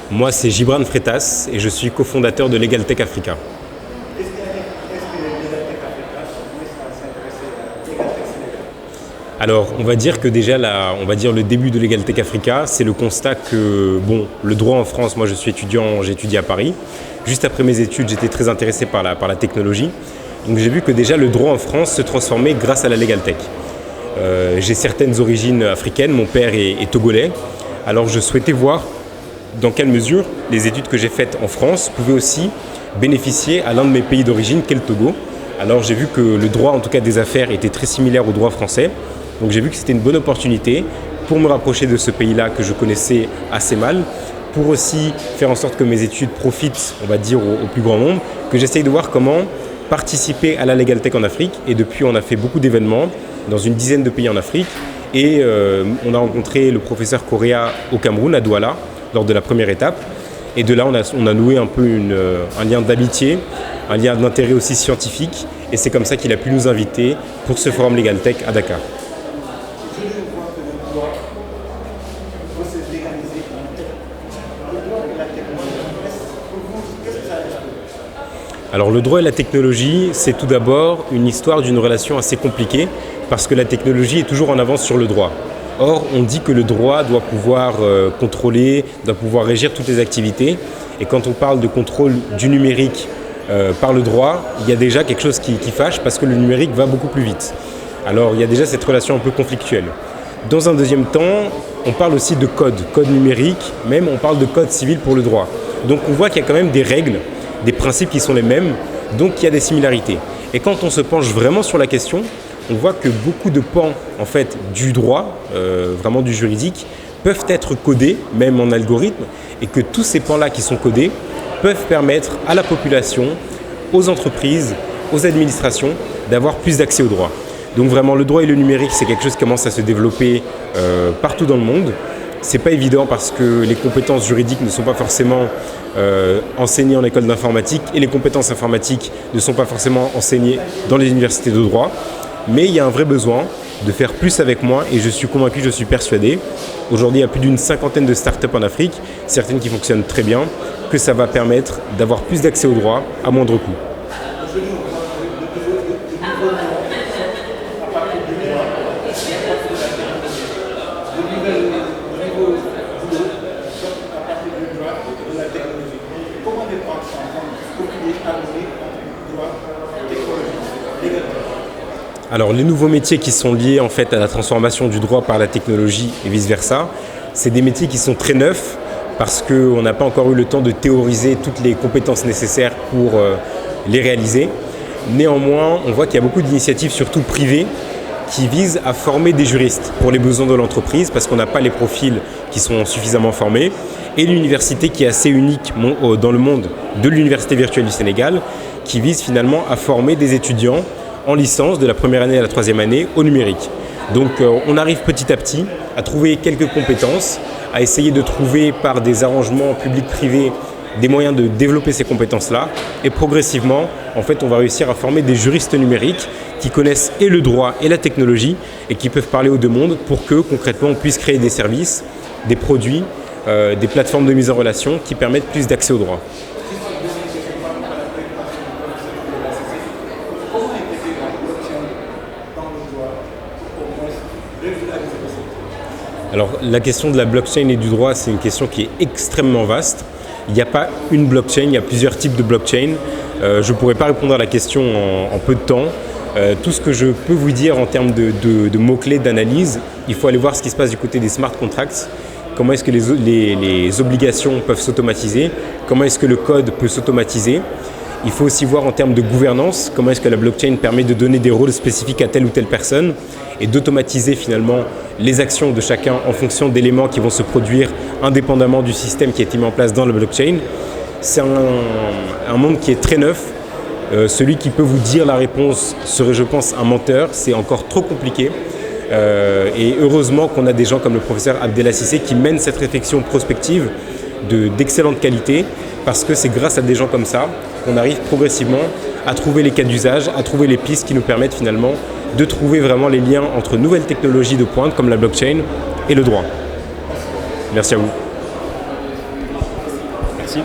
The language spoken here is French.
Moi, c'est Gibran Freitas et je suis cofondateur de LegalTech Africa. Alors, on va dire que déjà, le début de LegalTech Africa, c'est le constat que, le droit en France, moi je suis étudiant, j'étudie à Paris. Juste après mes études, j'étais très intéressé par la technologie. Donc j'ai vu que déjà le droit en France se transformait grâce à la LegalTech. J'ai certaines origines africaines, mon père est togolais. Alors je souhaitais voir dans quelle mesure les études que j'ai faites en France pouvaient aussi bénéficier à l'un de mes pays d'origine, qu'est le Togo. Alors j'ai vu que le droit, en tout cas des affaires, était très similaire au droit français. Donc j'ai vu que c'était une bonne opportunité pour me rapprocher de ce pays-là que je connaissais assez mal, pour aussi faire en sorte que mes études profitent, on va dire, au plus grand nombre, que j'essaye de voir comment participer à la LegalTech en Afrique. Et depuis, on a fait beaucoup d'événements dans une dizaine de pays en Afrique. Et on a rencontré le professeur Correa au Cameroun, à Douala, lors de la première étape. Et de là, on a noué un peu un lien d'amitié, un lien d'intérêt aussi scientifique. Et c'est comme ça qu'il a pu nous inviter pour ce forum LegalTech à Dakar. Alors le droit et la technologie, c'est tout d'abord une histoire d'une relation assez compliquée parce que la technologie est toujours en avance sur le droit. Or, on dit que le droit doit pouvoir contrôler, doit pouvoir régir toutes les activités. Et quand on parle de contrôle du numérique par le droit, il y a déjà quelque chose qui fâche parce que le numérique va beaucoup plus vite. Alors il y a déjà cette relation un peu conflictuelle. Dans un deuxième temps, on parle aussi de code numérique, même on parle de code civil pour le droit. Donc on voit qu'il y a quand même des règles, des principes qui sont les mêmes, donc il y a des similarités. Et quand on se penche vraiment sur la question, on voit que beaucoup de pans en fait, du droit, vraiment du juridique, peuvent être codés, même en algorithme, et que tous ces pans-là qui sont codés peuvent permettre à la population, aux entreprises, aux administrations, d'avoir plus d'accès au droit. Donc vraiment, le droit et le numérique, c'est quelque chose qui commence à se développer partout dans le monde. C'est pas évident parce que les compétences juridiques ne sont pas forcément enseignées en école d'informatique et les compétences informatiques ne sont pas forcément enseignées dans les universités de droit. Mais il y a un vrai besoin de faire plus avec moins et je suis convaincu, je suis persuadé. Aujourd'hui, il y a plus d'une cinquantaine de startups en Afrique, certaines qui fonctionnent très bien, que ça va permettre d'avoir plus d'accès au droit à moindre coût. Alors les nouveaux métiers qui sont liés en fait à la transformation du droit par la technologie et vice-versa, c'est des métiers qui sont très neufs parce qu'on n'a pas encore eu le temps de théoriser toutes les compétences nécessaires pour les réaliser. Néanmoins, on voit qu'il y a beaucoup d'initiatives, surtout privées, qui visent à former des juristes pour les besoins de l'entreprise parce qu'on n'a pas les profils qui sont suffisamment formés. Et l'université qui est assez unique dans le monde de l'Université virtuelle du Sénégal, qui vise finalement à former des étudiants en licence de la première année à la troisième année au numérique. Donc on arrive petit à petit à trouver quelques compétences, à essayer de trouver par des arrangements publics-privés des moyens de développer ces compétences-là. Et progressivement, en fait, on va réussir à former des juristes numériques qui connaissent et le droit et la technologie et qui peuvent parler aux deux mondes pour que concrètement on puisse créer des services, des produits, des plateformes de mise en relation qui permettent plus d'accès au droit. Alors la question de la blockchain et du droit, c'est une question qui est extrêmement vaste. Il n'y a pas une blockchain, il y a plusieurs types de blockchain. Je ne pourrais pas répondre à la question en peu de temps. Tout ce que je peux vous dire en termes de mots-clés, d'analyse, il faut aller voir ce qui se passe du côté des smart contracts. Comment est-ce que les obligations peuvent s'automatiser? Comment est-ce que le code peut s'automatiser? Il faut aussi voir en termes de gouvernance, comment est-ce que la blockchain permet de donner des rôles spécifiques à telle ou telle personne et d'automatiser finalement les actions de chacun en fonction d'éléments qui vont se produire indépendamment du système qui a été mis en place dans la blockchain. C'est un monde qui est très neuf. Celui qui peut vous dire la réponse serait, je pense, un menteur. C'est encore trop compliqué. Et heureusement qu'on a des gens comme le professeur Abdel Cissé qui mènent cette réflexion prospective d'excellente qualité, parce que c'est grâce à des gens comme ça qu'on arrive progressivement à trouver les cas d'usage, à trouver les pistes qui nous permettent finalement de trouver vraiment les liens entre nouvelles technologies de pointe comme la blockchain et le droit. Merci à vous. Merci.